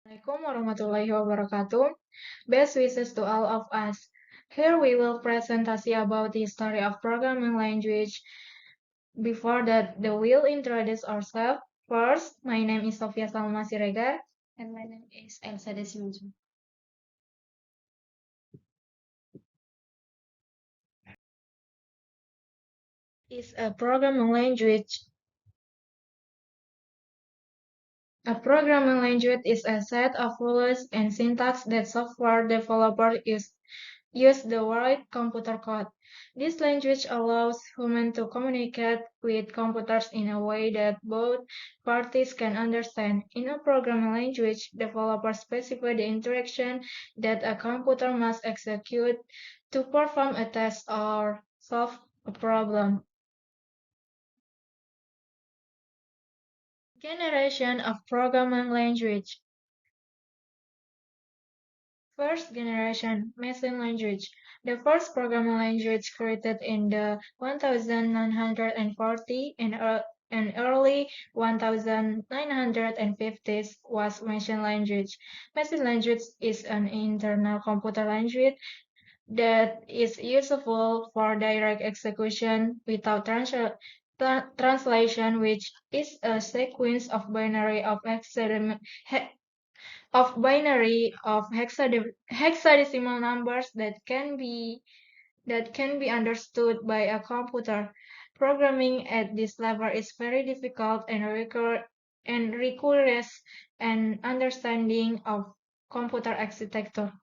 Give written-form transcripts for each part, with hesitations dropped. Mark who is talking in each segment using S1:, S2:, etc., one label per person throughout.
S1: Assalamualaikum warahmatullahi wabarakatuh. Best wishes to all of us. Here we will presentasi about the history of programming language. Before that, we will introduce ourselves. First, my name is Sofia Salma Siregar.
S2: And my name is Elsa Desiuju.
S1: Is a programming language. A programming language is a set of rules and syntax that software developers use the write computer code. This language allows humans to communicate with computers in a way that both parties can understand. In a programming language, developers specify the interaction that a computer must execute to perform a task or solve a problem. Generation of programming language. First generation machine language. The first programming language created in the 1940 and early 1950s was machine language. Machine language is an internal computer language that is useful for direct execution without translation, which is a sequence of binary of hexadecimal numbers that can be understood by a computer. Programming at this level is very difficult and requires an understanding of computer architecture.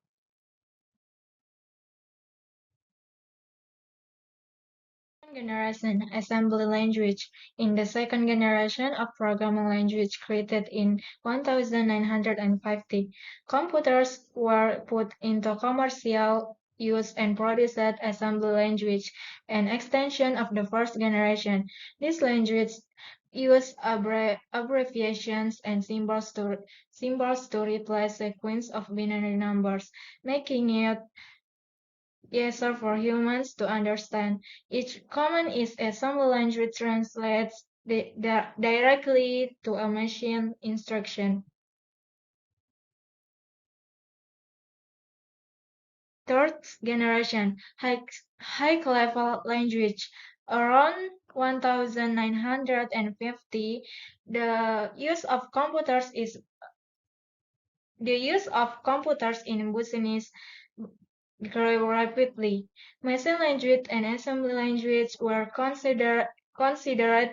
S1: Generation assembly language. In the second generation of programming language created in 1950, computers were put into commercial use and produced assembly language, an extension of the first generation. This language used abbreviations and symbols to replace sequence of binary numbers, making it easier for humans to understand. Each command is assembly language translates directly to a machine instruction. Third generation, high-level language. Around 1950, the use of computers in business grew rapidly. Machine language and assembly language were considered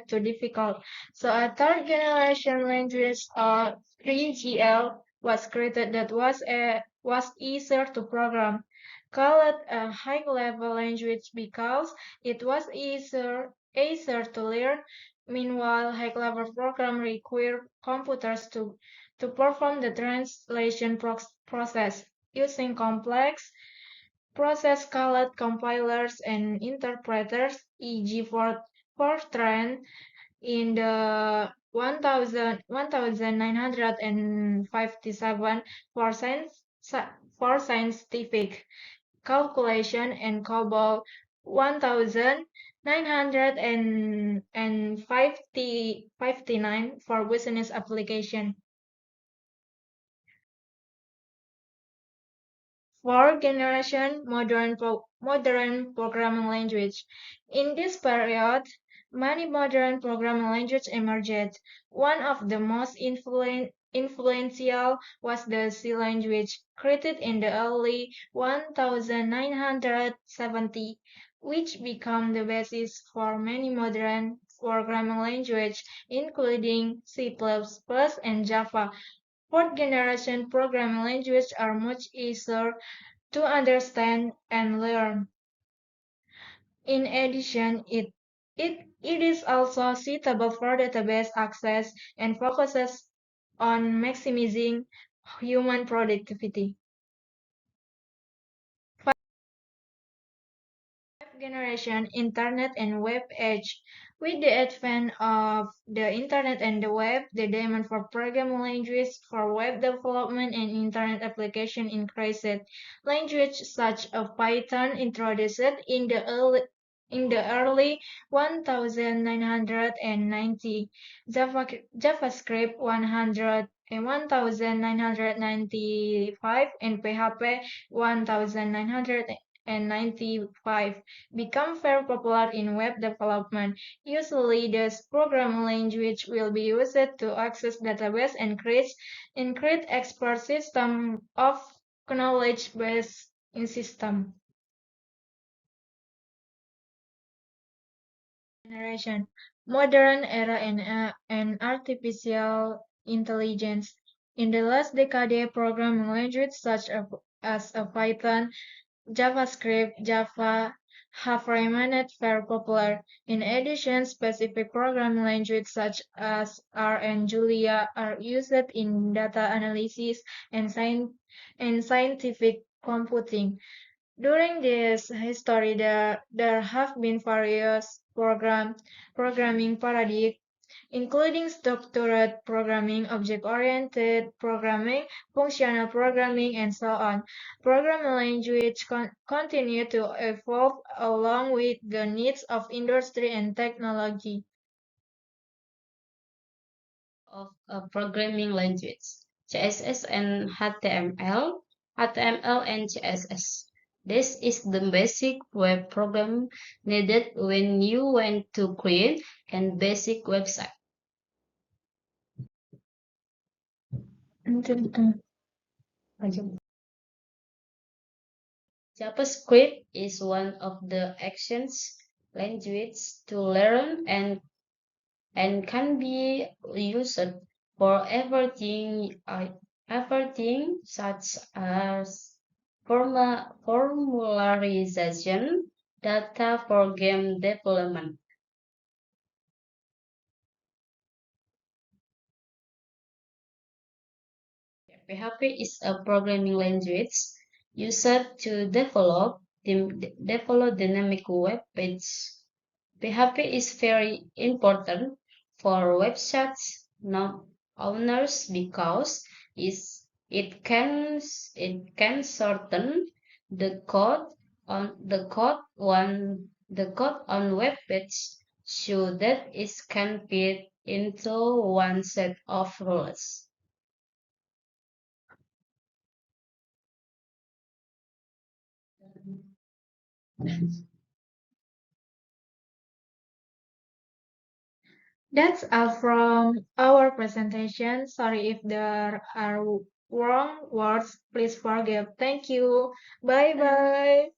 S1: too difficult, so a third generation language, 3GL, was created that was easier to program. Called a high-level language because it was easier to learn. Meanwhile, high-level program require computers to perform the translation process using complex process called compilers and interpreters, e.g. Fortran in the 1957 for scientific calculation and COBOL 1959 for business application. Fourth generation modern programming language. In this period, many modern programming languages emerged. One of the most influential was the C language, created in the early 1970, which became the basis for many modern programming languages, including C++ and Java. Fourth generation programming languages are much easier to understand and learn. In addition, it is also suitable for database access and focuses on maximizing human productivity. Fifth generation Internet and Web Age. With the advent of the Internet and the web, the demand for programming languages for web development and Internet application increased. Languages such as Python introduced in the early 1990, JavaScript 1995 and PHP 1995 become very popular in web development. Usually, this programming language will be used to access database and create expert system of knowledge based in system. Generation, modern era and artificial intelligence. In the last decade, programming languages such as Python, JavaScript, Java have remained very popular. In addition, specific programming languages such as R and Julia are used in data analysis and scientific computing. During this history, there have been various programming paradigms, including structured programming, object-oriented programming, functional programming, and so on. Programming language continue to evolve along with the needs of industry and technology.
S2: Of a programming language, CSS and HTML, HTML and CSS. This is the basic web program needed when you want to create a basic website. JavaScript is one of the actions languages to learn and can be used for everything such as formularization, data for game development. PHP is a programming language used to develop dynamic web pages. PHP is very important for websites owners because it can shorten the code on web page so that it can fit into one set of rules.
S1: That's all from our presentation. Sorry if there are wrong words. Please forgive. Thank you. Bye bye.